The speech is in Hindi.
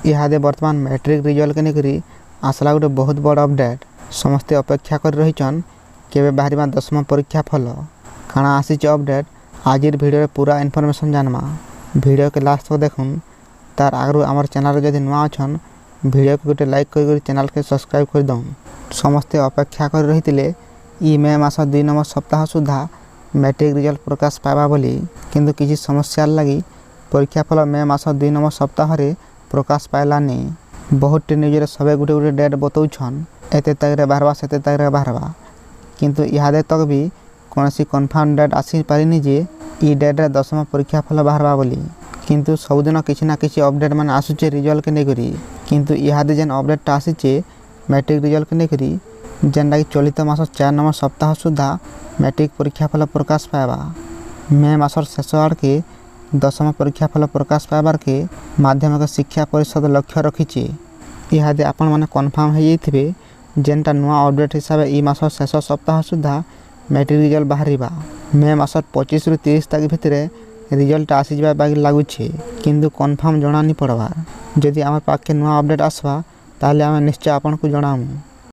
इहादे बर्तमान मैट्रिक रिजल्ट के नेकरी आसला गोटे बहुत बड़ अपडेट। समस्ते अपेक्षा कर रहीचन केबे बाहरिबा 10मा परीक्षा फल काना आसीच अपडेट। आजिर वीडियो पूरा इनफॉरमेशन जानमा। वीडियो के लास्ट तक देखुन। तार आगु आमर चैनल जदि नुआ अछन वीडियो को गोटे लाइक कर चैनल के सब्सक्राइब कर दउन। समस्ते अपेक्षा कर रहीतिले ई मे मास 2 नंबर सप्ताह सुधा मैट्रिक रिजल्ट प्रकाश पाइबा बोली, किंतु किसी समस्या लगी परीक्षा फल मे मास 2 नंबर सप्ताह रे प्रकाश पाइलानी। बहुत न्यूज रे सबे गुटे गुटे डेट बतौछन एते तारिख रे बाहरबा सेते तारिख रे बाहरबा, किंतु इहादे तक भी कोनसी कन्फर्म डेट आसी पारिनी जे ई डेट रे 10मा परीक्षा फल बाहरबा बोली। किंतु सबदिन किछि ना किछि अपडेट माने आसुचे रिजल्ट के नेकरी, किंतु इहादे जेन अपडेट आसीचे मैट्रिक रिजल्ट के नेकरी जेनटा कि चलित मास 4 नंबर सप्ताह सुधा मैट्रिक परीक्षा फल प्रकाश पाइबा। मे मासर शेष आड़ के 10मा परीक्षा फल प्रकाश पाइबार के माध्यमिक शिक्षा परिषद लक्ष्य रखिचे। इहादे आपण माने कन्फर्म हो जाइथिबे जेनटा नुआ अपडेट हिसाब ई मासर शेष सप्ताह सुधा मैट्रिक रिजल्ट बाहरिबा। मे मासर 25 रु 30 तारिख भितरे रिजल्ट आसी जाबा बाकी लागुछे, किंतु कन्फर्म जणानी पड़बार। जदि आमर पाखे नुआ अपडेट आसबा ताले आमे निश्चय आपन को जणामु।